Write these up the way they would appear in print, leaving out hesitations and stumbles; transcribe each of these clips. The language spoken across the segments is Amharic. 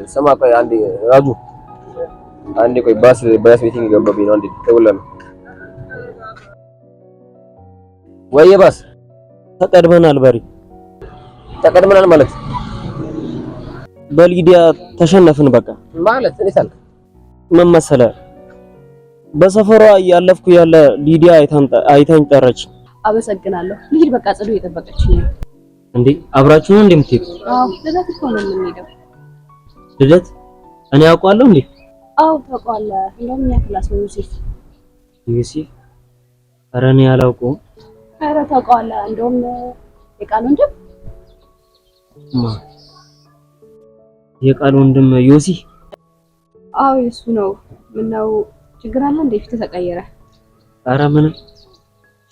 ስማ ቆይ አንዴ ራጁ አንዴ ቆይ ባስ ሚቲንግ ገባብኝ ነው አንዴ ተውለን ወይ ባስ ተቀድመናል ተቀድመናል ማለት በሊዲያ ተሸነፍን በቃ ማለት እንዴት አልክ ምን መሰለህ በሰፈሯ ያለፍኩ ያለ ሊዲያ አይታኝ ጠራች አመሰግናለሁ ልሂድ በቃ ጽዱ እየጠበቀችኝ ነው እንዴ አብራችሁ ነው እንደምትሄዱ አዎ ልደት እኮ ነው የምንሄደው ልደት እኔ አውቀዋለሁ እንዴ አዎ ታውቀዋለህ እንደውም እኛ ክላስ ነው ዩሲ ኧረ እኔ አላውቀውም ኧረ ታውቀዋለህ እንደውም የቃል ወንድም የቃል ወንድም ዮሲ አዎ እሱ ነው ምነው ችግር አለ እንዴ ፊት ተቀየረ ኧረ ምንም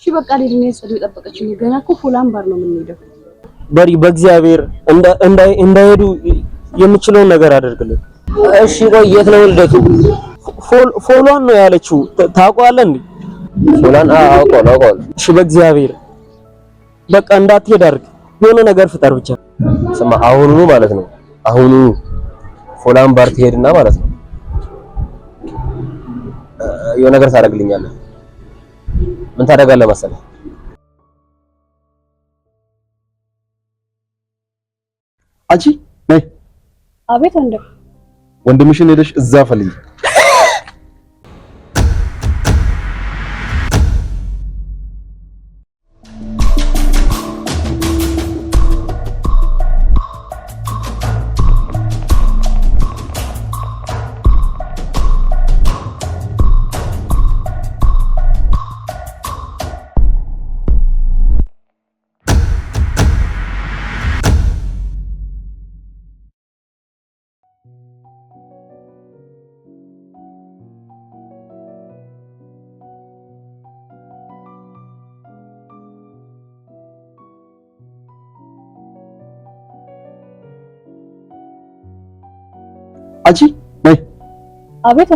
እሺ በቃ ልሂድ ጽዱ እየጠበቀችኝ ገና እኮ ፉላን ባር ነው የምንሄደው በሪ በእግዚአብሔር እንዳይሄዱ የምችለውን ነገር አደርግልኝ እሺ ቆይ የት ነው ልደቱ ፎሎን ነው ያለችው ታውቀዋለህ እንዴ ፎሎን አውቀዋለሁ እሺ በእግዚአብሔር በቃ እንዳትሄድ አድርግ የሆነ ነገር ፍጠር ብቻ ስማ አሁኑ ማለት ነው አሁኑ ፎሎን ባር ትሄድና ማለት ነው የሆነ ነገር ታደርግልኛለህ ምን ታደርጋለህ መሰለህ አንቺ ነይ አቤት ወንድምሽን ሄደሽ እዛ ፈልጊ አንቺ ነይ አቤት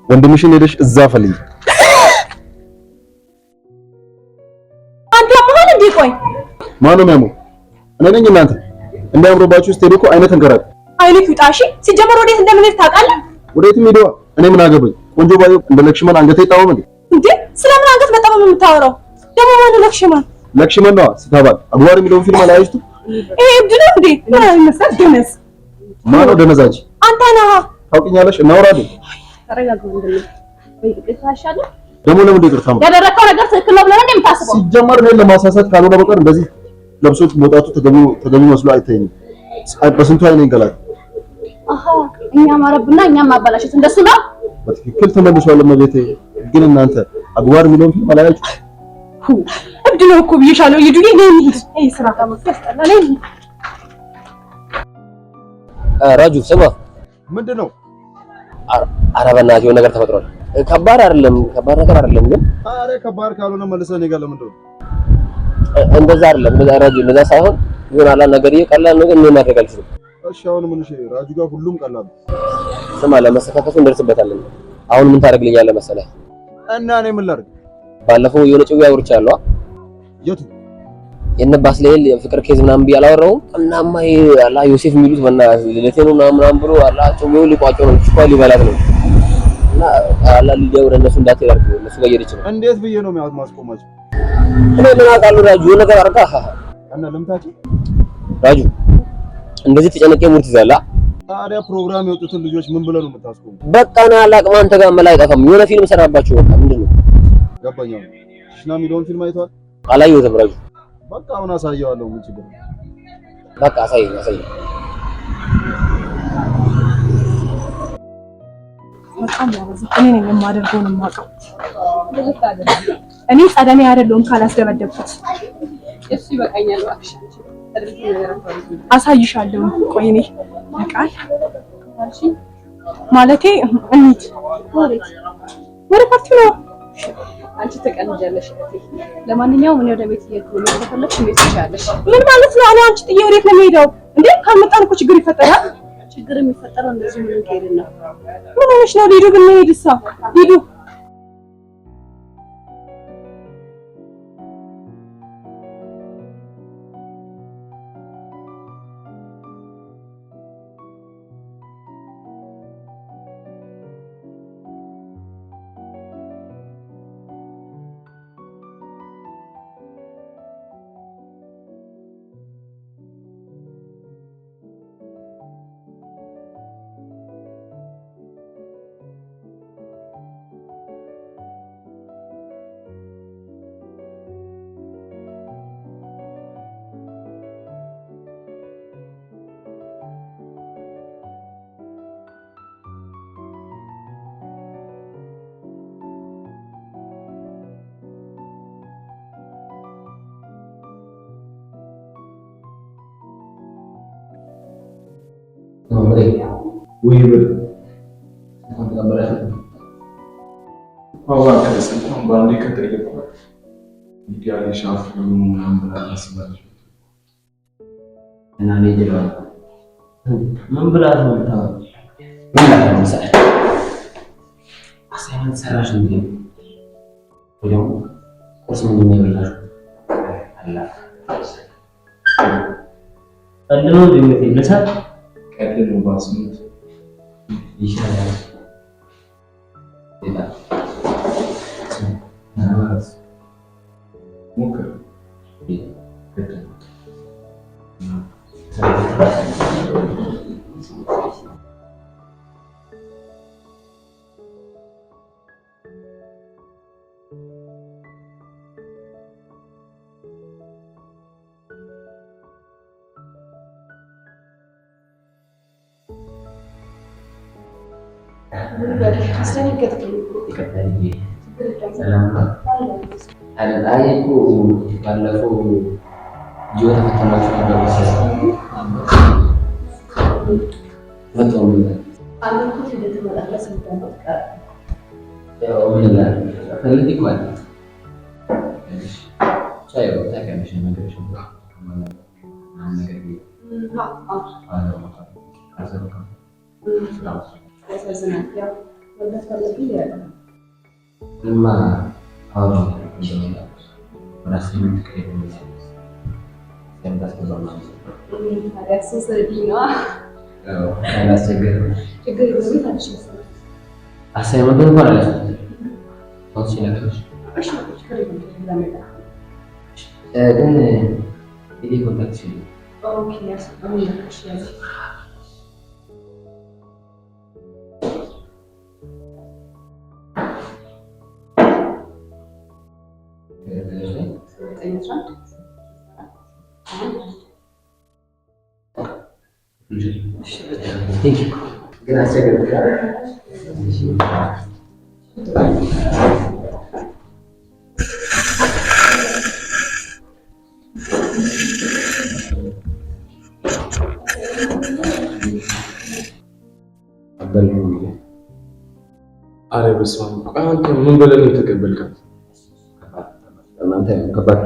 ወንድምሽን ሄደሽ እዛ ፈልጊ አንተ ማን እንዴ ቆይ ማን ነው የሚያመው እኔ ነኝ እናንተ እንዳያምሮባችሁ ስትሄዱ እኮ አይነት እንከራል አይነት ይውጣሽ ሲጀመር ወዴት እንደምንሄድ ታውቃለህ ወዴትም ሄደዋ እኔ ምን አገባኝ ቆንጆ ባዩ እንደ ለክሽማን አንገቴ ይጣወም እንዴ ስለምን አንገት መጣመም የምታወራው ደግሞ ማን ለክሽማን ነው ሲታባል አግባር የሚለውን ፊልም አላየሽቱ ይሄ እብድ ነው እንዴ ምን አይመስል ደነስ ማን ነው ደነዝ አንቺ አንተ ነህ ታውቂኛለሽ እናወራለን ተረጋጋው እንደምን በይቅርታሻለ ደግሞ ለምን ይቅርታ ነው ያደረከው ነገር ትክክል ነው ብለህ እንደምታስበው ሲጀመር ነው ለማሳሳት ካልሆነ በቀር እንደዚህ ለብሶት መውጣቱ ተገቢ መስሎ አይታየኝም በስንቱ አይኔ ይገላል እኛ ማረብና እኛ ማባላሽት እንደሱ ነው በትክክል ተመልሷል ለማለቴ ግን እናንተ አግባር የሚለውን ፊልም አላያችሁ እብድ ነው እኮ ብዬሻለሁ ይዱኝ ነኝ ይሄ ስራ ታመጣለህ ራጁ ስማ ምንድነው ኧረ በእናትህ የሆነ ነገር ተፈጥሯል ከባድ ነገር አይደለም ግን አረ ከባድ ካልሆነ መልሰን ይጋለ ምንድነው እንደዛ አይደለም እንደዛ ሳይሆን ይሆናል ነገር ይቀላል ነው ግን ማድረግ አልችልም እሺ አሁን ምን እሺ ራጁ ጋር ሁሉም ቀላል ስማ ለመሰካከሱ እንደርስበታለን አሁን ምን ታደርግልኛለህ መሰለህ እና እኔ ምን ላድርግ ባለፈው የሆነ ጭው ያወርቻለሁ የቱ የነባስ ላይ ፍቅር ኬዝ ምናምን ቢያላወራው እናማ አላ ዮሴፍ የሚሉት በእና ለቴኑ ምናምን ብሎ አላ ጭው ሊቋጨው ነው ጭቋል ይበላል ነው እና አላ ሊዲያ ወደ እነሱ እንዳትሄድ አድርጎ እነሱ ጋር እየሄደች ነው እንዴት ብዬ ነው ማስቆማቸው እኔ ምን አውቃለሁ ራጁ ነገር አርጋ እና ለምታችሁ ራጁ እንደዚህ ተጨነቀ ሙርት ይዛላ ታዲያ ፕሮግራም የወጡትን ልጆች ምን ብለው ነው የምታስቆሙ በቃ ነው አላቅም አንተ ጋር መላ አይጠፋም የሆነ ፊልም ሰራባቸው በቃ ምንድነው ገባኛው ሽና ሚሊዮን ፊልም አይተዋል አላየሁትም ራጁ በቃ አሁን አሳየዋለሁ ምን ችግር በቃ አሳየኝ በጣም ያበዛ እኔ ነኝ የማደርገው ነው የማውቀው እኔ ጸደኔ አይደለሁም ካላስደበደብኩት እሱ ይበቃኛል እባክሽ አሳይሻለሁ ቆይ እኔ በቃል ማለቴ እንት ወደ ፓርቲ ነው አንቺ ተቀንጃለሽ ለማንኛውም እኔ ወደ ቤት እየሄድኩ ነው ተፈለግሽ ቤት ትሻለሽ ምን ማለት ነው እኔ አንቺ ጥዬ ወዴት ነው የምሄደው እንዴ ካልመጣን እኮ ችግር ይፈጠራል ችግር የሚፈጠረው እንደዚህ ምን ከሄድን ነው ምን ሆነሽ ነው ሊዱ ብንሄድሳ ሊዱ ወይ ብር አዋራ ከሰንታም ባንዴ ከተገባ ይጋሪ ሻፍ ምናምን ብላ አስባለሁ እና ምን ብላ ነው ምን አሰራሽ? አሳይመንት ሰራሽ እንዴ? ወዲያው ቁርስ ምን ይበላሽ? አላ አለሁ እንዴ ለሰዓት ቀድሞ ባስሙት ይሻላል። ሌላ ሞክር አለጣይቁ ባለፈው ጂኦ ተፈተናችሁ ነበር መሰለኝ። ወጣው አለኩት እንደተመላለሰ እንደተመጣ ያው ምን ላይ ፈልግ ይቋል ቻዩ ታከምሽ ነገር ሽንባ ማለት ነገር لما هذا وراسين كده كان بس بزمان هذا أساس الدينا أنا سجل يقولي هذا شيء أسمع ما بين ولا لا تنسي نفسك إيش كريم لا مدا أنا إدي كونتاكت شيء أوكي يا سلام يا شيء Grazie አረ በስመ አብ አንተ ምን ብለህ ነው የተቀበልካት? እናንተ ከባድ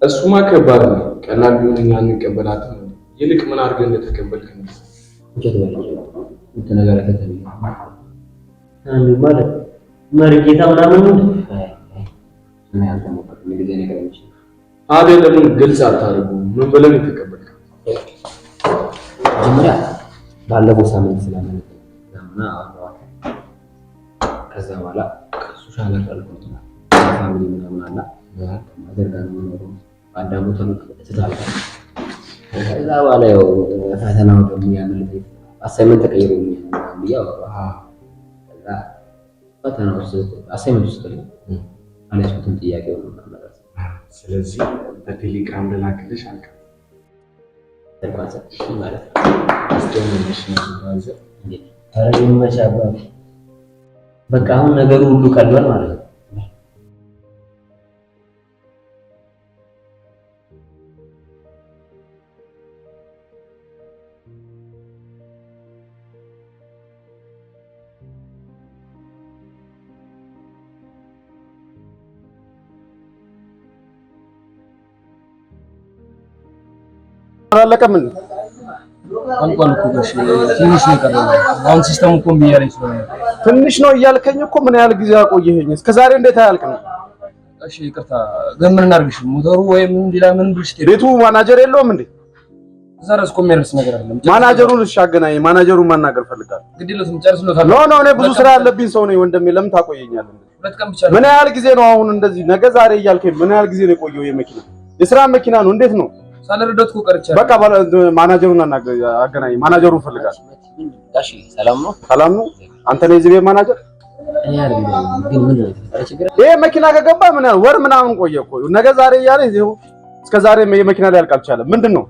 እሱማ ከባድ ነው። ቀላል ቢሆን እኛ እንቀበላትም። ይልቅ ምን አድርገህ እንደተቀበልክ ነው ነገር ከተበለ አንዱ ማለት መርጌታ ምናምን ነው እና ያልተሞከረ እንደዚህ ነገር አይችልም አይደለም። ግልጽ አታርጉ። ምን ብለህ ነው የተቀበልካት? መጀመሪያ ባለፈው ሳምንት ስለምን ለምን አወራው ከዛ በኋላ ሶሻል አልቆልኩት ነው ፋሚሊ ምናምን አላ ማደርጋን ነው አዳሙ ተልተታል ከዛ በኋላ ያው ፈተናው ደግሞ ያንን አሳይመንት ተቀይሮልኝ ብያው ከዛ ፈተናው አሳይመንት ውስጥ ነው አለስኩትን ጥያቄው ነው ማለት ስለዚህ በቴሌግራም ልላክልሽ አልካ ተቋጣ ማለት አስተምነሽ ነው ባዘ ታረኝ መቻባ በቃ አሁን ነገሩ ሁሉ ቀሏል ማለት ነው። አላለቀም እንዴ? አንቋል እኮ ጋሽ ትንሽ ነው ቀረው። አሁን ሲስተሙ እኮ ቢያረኝ ስለሆነ ትንሽ ነው እያልከኝ እኮ ምን ያህል ጊዜ አቆየኸኝ? እስከዛሬ እንዴት አያልቅም? እሺ ይቅርታ ግን ምን እናድርግሽ? ሞተሩ ወይም ሌላ ምን ብልሽ ቤቱ ማናጀር የለውም እንዴ? ዘራስ እኮ የሚያርስ ነገር አይደለም። ማናጀሩን እሺ አገናኝ። ማናጀሩን ማናገር ፈልጋለሁ። ግድ የለውም ጨርስሎታል። ኖ እኔ ብዙ ስራ ያለብኝ ሰው ነኝ ወንድሜ። ለምን ታቆየኛለህ? ሁለት ቀን ብቻ ምን ያህል ጊዜ ነው አሁን እንደዚህ ነገ ዛሬ እያልከኝ? ምን ያህል ጊዜ ነው የቆየው? የመኪና የስራ መኪና ነው እንዴት ነው? ሳልረዳት እኮ ቀርቻለሁ። በቃ ማናጀሩን አገናኝ። ማናጀሩን ፈልጋለሁ። ጋሽ ሰላም ነው? ሰላም ነው። አንተ ነህ እዚህ ቤት ማናጀር? እኔ አይደለም ግን ምን ነው የተፈጠረ ችግር? ይሄ መኪና ከገባ ምን ያህል ወር ምናምን ቆየ እኮ ነገ ዛሬ እያለ ይኸው እስከ ዛሬ የመኪና ላይ ያልቅ አልቻለም። ምንድን ነው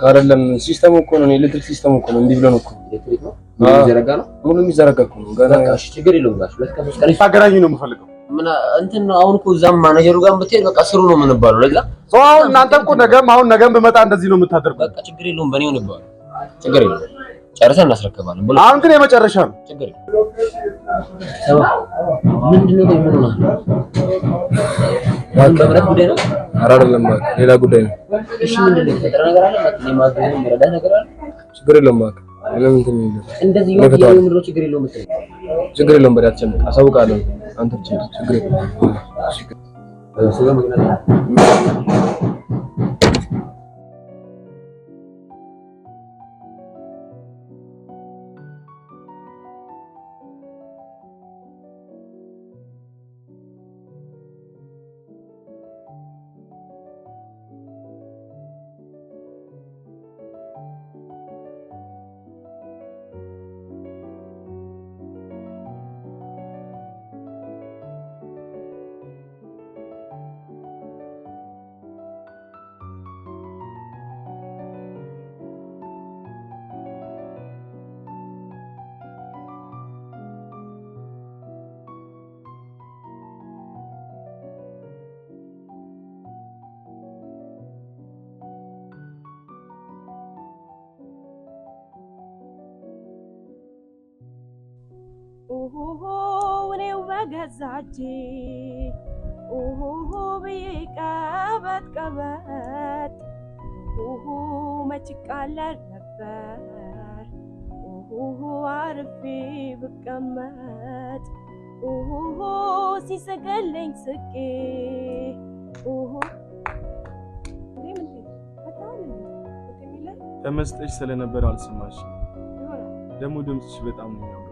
አይደለም ሲስተሙ እኮ ነው ኤሌክትሪክ ሲስተሙ እኮ ነው እንዲህ ብሎ ነው እኮ ኤሌክትሪክ ነው የሚዘረጋ ነው ሙሉ የሚዘረጋ እኮ ነው። በቃ እሺ ችግር የለውም ጋሽ ሁለት ቀን ሶስት ቀን ታገናኙ ነው የምፈልገው። ምን እንትን ነው አሁን እኮ እዛም ማናጀሩ ጋር ብትሄድ በቃ ስሩ ነው የምንባለው። ለዛ አሁን እናንተ እኮ ነገም ብመጣ እንደዚህ ነው የምታደርጉት። በቃ ችግር የለውም በእኔ ነው ይባላል። ችግር የለም ጨርሰን እናስረክባለን ብሎ አሁን ግን የመጨረሻ ነው። ችግር የለም ምንድነው የሚሆነው? ማቀብረት ጉዳይ ነው አይደለም ሌላ ጉዳይ ነው። እሺ ምንድነው የተፈጠረ ነገር አለ ማለት ነው? ማገዝ መረዳት ነገር አለ? ችግር የለም ለምን እንትን ይላል? እንደዚህ ነው ምንድነው ችግር የለውም መሰለኝ። ችግር የለውም በሪያት ቸም አሳውቃለሁ። አንተ ብቻ ችግር የለውም። ስለዚህ ምክንያት ወኔው በገዛጄ በየቀበት ቀበት መችቃለር ነበር አርፌ ብቀመጥ ሲሰገለኝ ስቄ ተመስጠሽ ስለነበር አልሰማሽ። ደግሞ ድምጽሽ በጣም ነው የሚያምረው።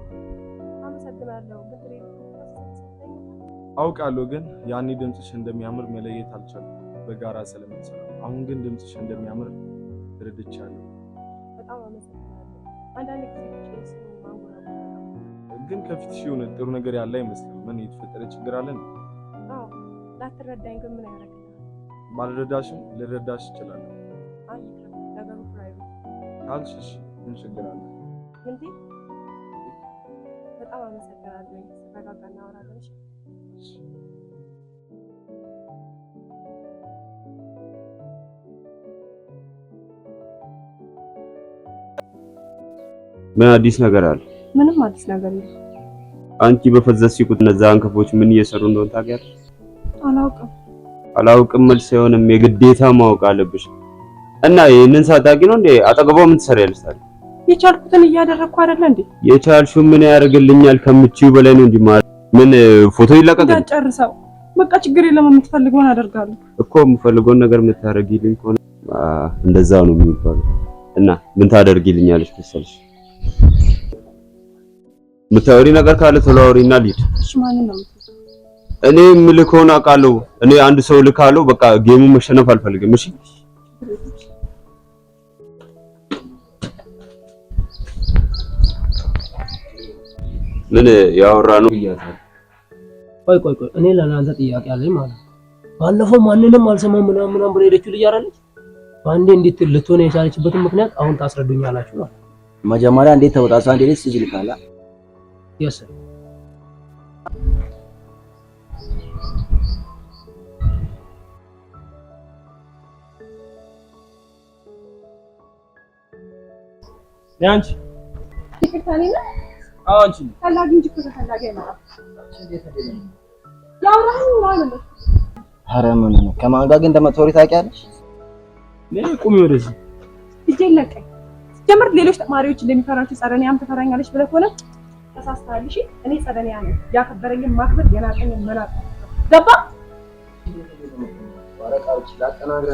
አውቃለሁ ግን ያኔ ድምጽሽ እንደሚያምር መለየት አልቻልኩም በጋራ ስለምንሰራ። አሁን ግን ድምጽሽ እንደሚያምር ተረድቻለሁ። በጣም አመሰግናለሁ። አንዳንድ ጊዜ ግን ከፊትሽ የሆነ ጥሩ ነገር ያለ አይመስልም። ምን የተፈጠረ ችግር አለ? አዎ ላትረዳኝ ግን ምን ያደርግልኝ? ባልረዳሽም ልረዳሽ እችላለሁ። አይ ነገሩ ፕራይቬት ካልሽሽ ምን ችግር አለ? እንዴ በጣም አመሰግናለሁ። ተረጋጋ እናወራለን። ምን አዲስ ነገር አለ? ምንም አዲስ ነገር የለም። አንቺ በፈዘዝሽ ቁጥር እነዛ አንከፎች ምን እየሰሩ እንደሆነ ታውቂያለሽ? አላውቅም መልስ አይሆንም፣ የግዴታ ማወቅ አለብሽ። እና ይሄንን ሳታውቂ ነው እንዴ አጠገቧ ምን ትሰሪያለሽ ታዲያ? የቻልኩትን እያደረኩ አይደለ እንዴ? የቻልሽው ምን ያደርግልኛል? ከምቺው በላይ ነው እንዴ ማለት ምን ፎቶ ይለቀቃል? እንዳጨርሰው በቃ ችግር የለም። የምትፈልገውን አደርጋለሁ እኮ የምፈልገውን ነገር የምታደርጊልኝ ከሆነ እንደዛ ነው የሚባለው። እና ምን ታደርጊልኛለሽ መሰልሽ? የምታወሪ ነገር ካለ ቶሎ አውሪና ልሂድ። እሺ ማንን ነው የምትለው? እኔ የምልከውን አውቃለሁ። እኔ አንድ ሰው ልካለሁ። በቃ ጌሙ መሸነፍ አልፈልግም። እሺ ምን ያወራነው ይያዛል። ቆይ እኔ ለናንተ ጥያቄ አለኝ ማለት ነው። ባለፈው ማንንም አልሰማም ምናምን ብለ ሄደችው ልጅ አይደለች? ባንዴ እንዴት ልትሆን የቻለችበትን ምክንያት አሁን ታስረዱኛላችሁ ማለት ነው። መጀመሪያ እንዴት ተወጣጣ እንዴት ሲጅል ካላ የስ ያንቺ ይከታኒ ነው አንቺ ታላቅ እንጂ ከተላገ ነው ያውራኝ ማለት ነው። ኧረ ምን ነው ከማን ጋር ግን እንደምትወሪ ታውቂያለሽ? ቁሚ ወደዚህ ይጀለቀኝ ጀምር ሌሎች ተማሪዎች እንደሚፈራችሁ ጸረኒያም ተፈራኛለሽ ብለህ ከሆነ ተሳስተሃል። እሺ እኔ ጸረኒያ ነኝ። ያከበረኝን ማክበር የናቀኝን መናቅ ገባ? ወረቃዎች ላጠናግረ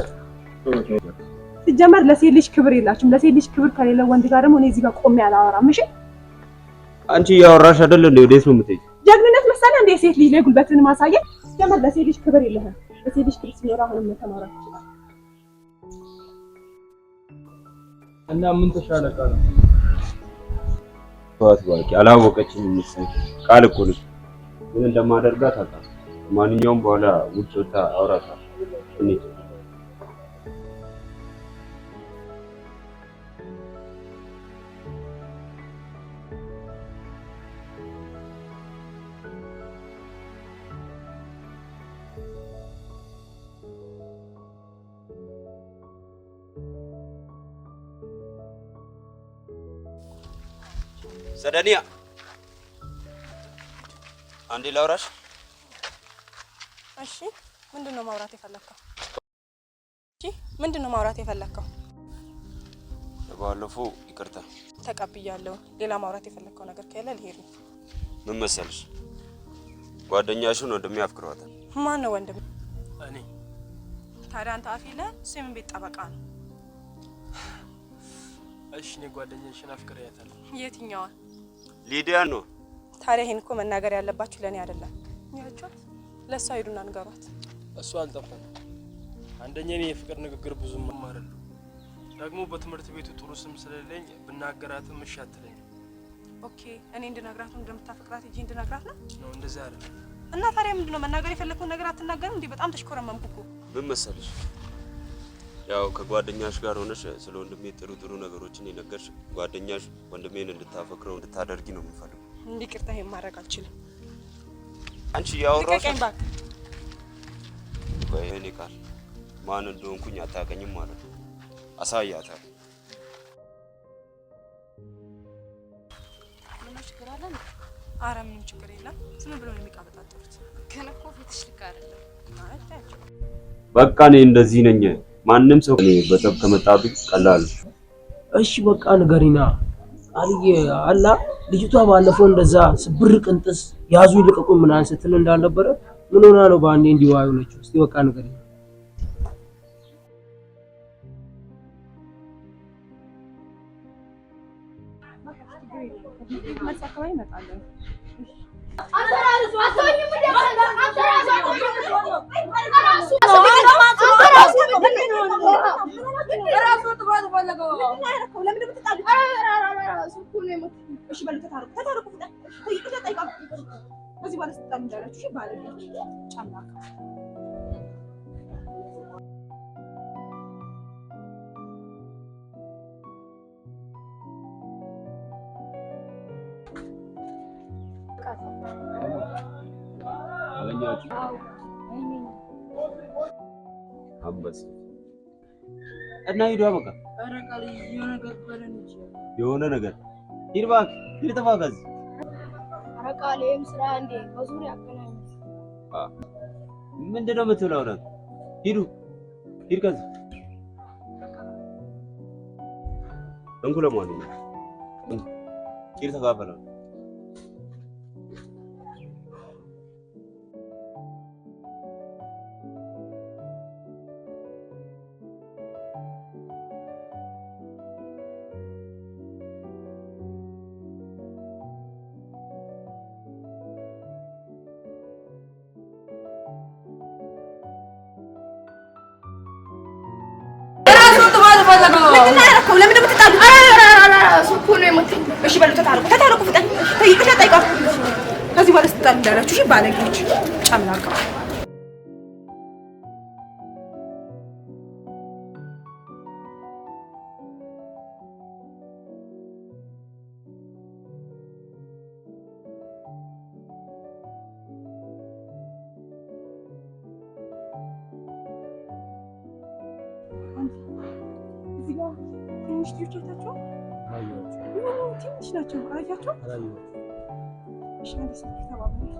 ሲጀመር ለሴት ልጅ ክብር የላችሁም። ለሴት ልጅ ክብር ከሌለ ወንድ ጋር ደግሞ እኔ እዚህ ጋር ቆሜ አላወራም። እሺ አንቺ ያወራሽ አይደል እንዴ? ወዴት ነው የምትሄጂው? ጀግንነት መሰለህ እንደ ሴት ልጅ ላይ ጉልበትን ማሳየት? ሲጀመር ለሴት ልጅ ክብር የለህም። ለሴት ልጅ ክብር ሲኖር አሁንም ተማራት ይችላል። እና ምን ተሻለካ ነው? ተዋት ባቂ አላወቀችም መሰለኝ። ቃል እኮ ነው ምን እንደማደርጋት አጣ። ማንኛውም በኋላ ውጭ ወጣ አውራታለሁ። እኔ ሰደኒያ አንዴ ላውራሽ። እሺ ምንድነው ማውራት የፈለከው? ምንድነው ማውራት የፈለከው? ባለፈው ይቅርታ ተቀብያለሁ። ሌላ ማውራት የፈለከው ነገር ካለ ልሄድ ነው። ምን መሰልሽ? ጓደኛሽን ወንድሜ አፍቅሯታል። ማን ነው ወንድሜ? እኔ። ታዲያ አንተ አፊለ ስም ቤት ጠበቃ ነው? እሺ እኔ ጓደኛሽን አፍቅሬያታለሁ። የትኛዋ? ሊዲያ ነው። ታዲያ ይሄን እኮ መናገር ያለባችሁ ለኔ አይደለም። ያቻት ለሷ ሄዱና ንገሯት። እሱ አልጠፋም። አንደኛ እኔ የፍቅር ንግግር ብዙም ማማረል ደግሞ በትምህርት ቤቱ ጥሩ ስም ስለሌለኝ ብናገራትም እሺ አትለኝም። ኦኬ እኔ እንድነግራት እንደምታፈቅራት እጂ እንድነግራት ነው? እንደዛ አይደለም። እና ታዲያ ምንድነው መናገር የፈለከው ነገር አትናገርም እንዴ? በጣም ተሽኮረመምኩ እኮ። ምን መሰልሽ? ያው ከጓደኛሽ ጋር ሆነሽ ስለ ወንድሜ ጥሩ ነገሮችን የነገርሽ ጓደኛሽ ወንድሜን እንድታፈቅረው እንድታደርጊ ነው የምፈልገው። ይቅርታ ይሄን ማድረግ አልችልም። አንቺ ያወራሽ ልቀቀኝ ባክ። እኔ ቃል ማን እንደሆንኩኝ አታውቀኝም ማለት ነው። አሳያታለሁ። ምንም ችግር አለ? ኧረ ምንም ችግር የለም። ዝም ብሎ ነው የሚቃበጣጥሩት። ግን እኮ ፊትሽ ልክ አይደለም ማለት ታያቸው። በቃ እኔ እንደዚህ ነኝ። ማንም ሰው እኔ በጠብ ከመጣብኝ ቀላል። እሺ በቃ ንገሪና አልዬ አላ ልጅቷ ባለፈው እንደዛ ስብር ቅንጥስ ያዙ ይልቀቁኝ ምናምን ስትል እንዳልነበረ ምን ሆና ነው ባንዴ እንዲዋዩ ነችው? እስቲ በቃ ንገሪና። መጻከባይ ይመጣል። አንበስ እና ሂዷ በቃ የሆነ ነገር ሂድ እባክህ ሂድ ተፋ ከዚህ አረቃሌም ስራ እንዴ በዙሪያ አገናኝ ምንድነው የምትለው ነው? ሂዱ ሂድ ከዚህ እንኩ ለማንኛውም ሂድ ተካፈለው። ለምን ምትጣሉ? ሱኩ ነው የሞተኝ። እሺ በሉ ተታረቁ ፍጠን። ይቅርታ ጠይቀው። ከዚህ በኋላ ስትጣሉ እንዳላችሁ እሺ ባለጌዎች ጨምላቃ ትንሽ ልጆቻቸው ትንሽ ናቸው። አያቸው እሺ አንድ ሰዓት ተባባለ።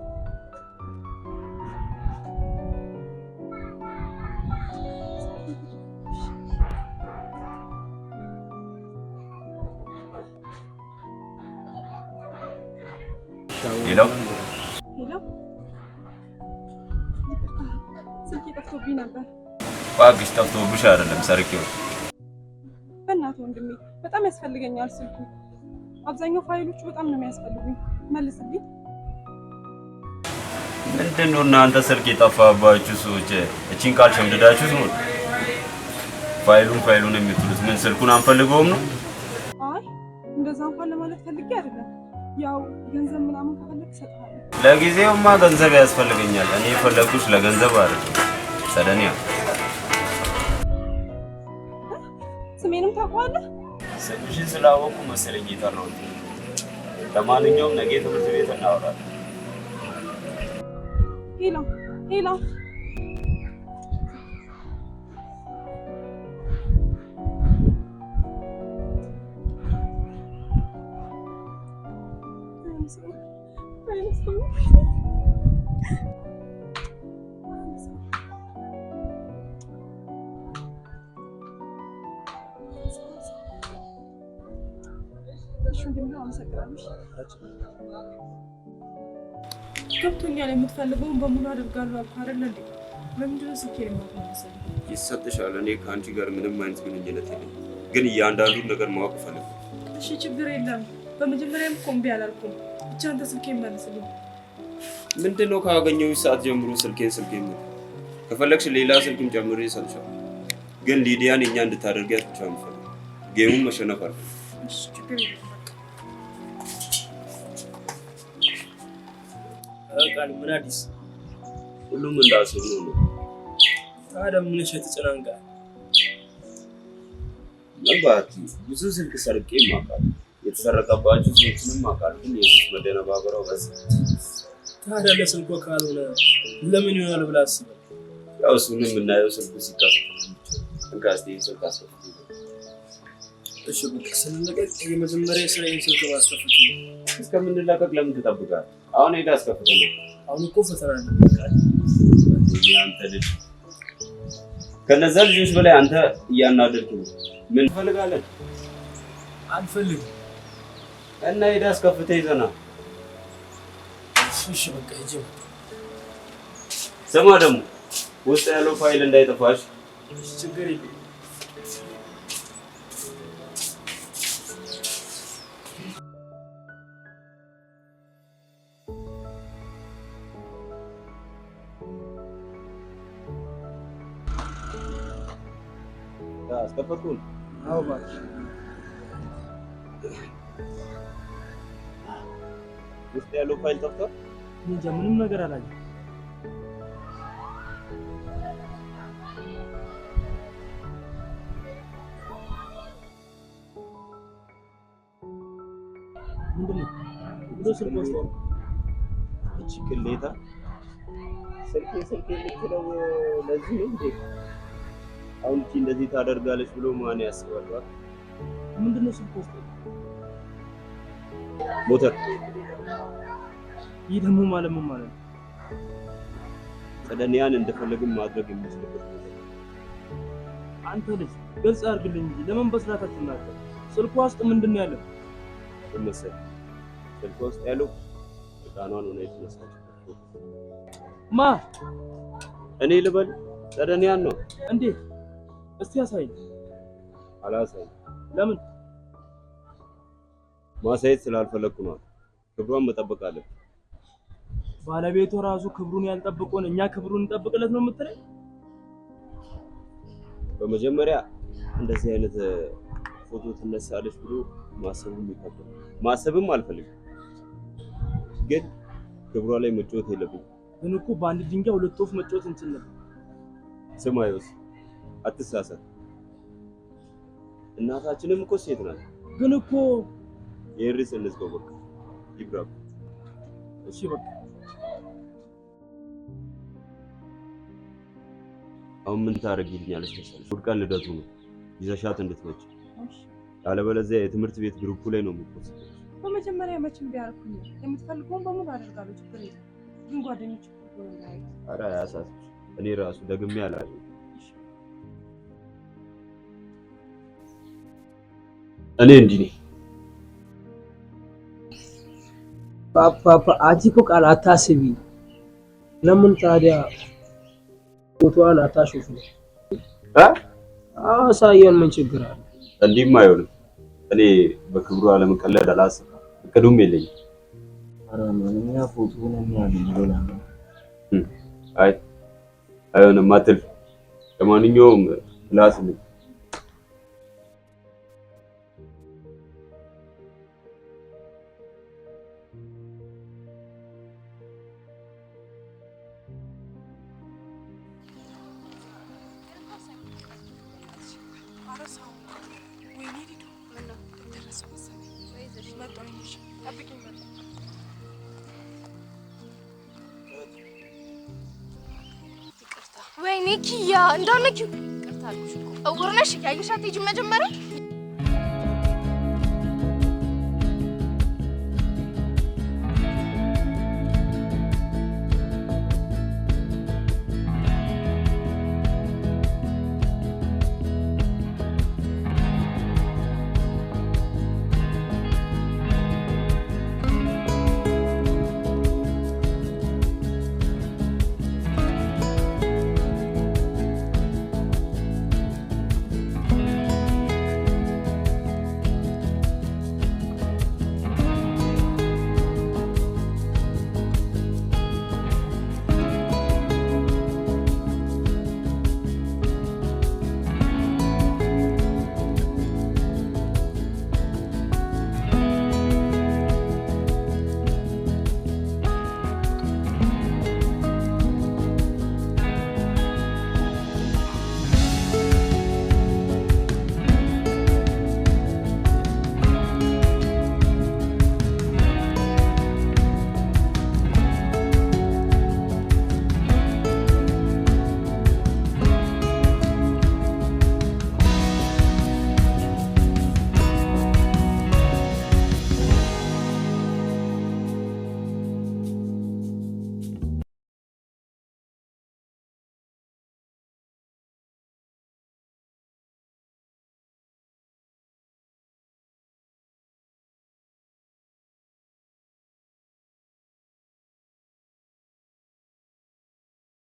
ሄሎ ስልክ ጠፍቶብኝ ነበር። እባክሽ ጠፍቶብሽ አይደለም ሰርቄው። በእናትህ ወንድሜ በጣም ያስፈልገኛል ስልኩ። አብዛኛው ፋይሎቹ በጣም ነው የሚያስፈልጉኝ። መልስልኝ። ምንድነው እናንተ ስልክ የጠፋባችሁ ሰዎች እቺን ቃል ሸምድዳችሁት ነው ፋይሉን የምትሉት? ምን ስልኩን አንፈልገውም ነው? አይ እንደዛ እንኳን ለማለት ፈልጌ አይደለም። ያው ገንዘብ ምናምን ከፈለክ እሰጥሃለሁ። ለጊዜውማ ገንዘብ ያስፈልገኛል። እኔ የፈለኩሽ ለገንዘብ አይደለም ሰደኒያ። ስሜንም ታውቀዋለህ? ስምሽን ስላወቁ መሰለኝ የጠራሁት። ለማንኛውም ነገ ትምህርት ቤት እናወራለን። ሄሎ ገብቶኛል። የምትፈልገውን በሙሉ አድርጋለሁ አልኩ አይደል እንዴ? ለምንድን ነው ስልኬ የማትመልሰው? ይሰጥሻል። እኔ ከአንቺ ጋር ምንም አይነት ግንኙነት የለኝም፣ ግን እያንዳንዱን ነገር ማወቅ እፈልጋለሁ። እሺ ችግር የለም። በመጀመሪያም እኮ እምቢ አላልኩም። ብቻ አንተ ስልኬን መልስልኝ። ምንድነው ካገኘው ሰዓት ጀምሮ ስልኬን ነው። ከፈለግሽ ሌላ ስልክም ጨምሬ እሰጥሻለሁ፣ ግን ሊዲያን እኛ እንድታደርጊያት ብቻ ነው የምፈልገው። ጌሙን መሸነፍ አልፈልግም። እሺ ችግር የለም። ቃል ምን አዲስ? ሁሉም እንዳሰብነው ነው። ታዲያ ምን ተጨናንቃል? ምናልባት ብዙ ስልክ ሰርቄ ማቃል የተሰረቀባቸው ሰዎችንም ማቃል፣ ግን የዚህ መደነባበረው በስ ታዲያ ለስልኩ ካልሆነ ለምን ይሆናል ብላ አስበህ? ያው እሱንም የምናየው ስልኩ ሲከፈት እንካስቴ ስልክ አስከፍት። እሺ በቃ ስለለቀቅ የመጀመሪያ ስራዬን ስልክ ማስከፈት ነው። እስከምንለቀቅ ለምን ትጠብቃለህ? አሁን ሄዳ አስከፍተኝ። አሁን እኮ ፈተና ነው። አንተ ልጅ ከነዛ ልጆች በላይ አንተ እያናደድክ ነው። ምን ትፈልጋለህ? አልፈልግም። እና ሄዳ አስከፍተኝ ይዘና። እሺ በቃ ሂጂ። ስማ ደግሞ ውስጥ ያለው ፋይል እንዳይጠፋሽ። ችግር የለም። አስከፈትኩ። አዎ ባክሽ። ውስጥ ያለው ፋይል ጠፍቷል። እንጃ ምንም ነገር አላየሁም። ምንድነው? ስልክ ወስደው እቺ ቅሌታ ስልክ ልትለው ለዚህ ነው እንዴ? አሁን እቺ እንደዚህ ታደርጋለች ብሎ ማን ያስባል? ምንድነው ስልክ ወስደው? ሞተር። ይህ ደግሞ ማለት ምን ማለት ነው? ሰደንያን እንደፈለግን ማድረግ የሚችልበት ነው። አንተ ልጅ ግልጽ አድርግልኝ እንጂ ለምን በስራት አትናገር? ስልኩ ውስጥ ምንድነው ያለው? መሰል ስልኩ ውስጥ ያለው ቃናን ነው የተነሳው። ማ እኔ ልበል? ሰደንያን ነው እንዴ? እስቲ ያሳይ። አላሳይ። ለምን? ማሳየት ስላልፈለኩ ነው። ክብሯን መጠበቅ አለብን። ባለቤቱ ራሱ ክብሩን ያልጠበቀውን እኛ ክብሩን እንጠብቅለት ነው የምትለኝ? በመጀመሪያ እንደዚህ አይነት ፎቶ ትነሳለች ብሎ ማሰብም አልፈልግም፣ ግን ክብሯ ላይ መጫወት የለብኝም። ግን እኮ በአንድ ድንጋይ ሁለት ወፍ መጫወት እንችል ነበር። ስማ ዮስ፣ አትሳሳት። እናታችንም እኮ ሴት ናት። ግን እኮ የርስ እንዝገው በቃ ይብራብ። እሺ በቃ አሁን ምን ታደርጊልኛለሽ መሰለሽ? ውድቀን ልደቱ ነው ይዘሻት እንድትመጪ፣ ያለበለዚያ የትምህርት ቤት ግሩፕ ላይ ነው የምትወስደው። በመጀመሪያ መቼም ቢያርኩኝ የምትፈልገውን በሙሉ አደርጋለሁ፣ ችግር የለም። ግን ጓደኞች እኮ ነው። ኧረ አያሳስብሽ። እኔ ራሱ ደግሜ አላየሁም። እኔ እንዲህ ነኝ። ፓፓ አንቺ እኮ ቃል አታስቢ። ለምን ታዲያ ፎቶዋን አታሹፍ ነው? አሳየን፣ ምን ችግር አለ? እንዲህም አይሆንም። እኔ በክብሩ አለመቀለድ አላስብም፣ እቅዱም የለኝም። ኧረ ምንኛ ፎቶውን የሚያገኘው ነው። አይ አይሆንም አትል። ለማንኛውም ላስልኝ። ወይኔ ኪያ እንዳነኪው ይቅርታ አልኩሽ እኮ እውር ነሽ። ያየሻት ሂጂ መጀመሪያ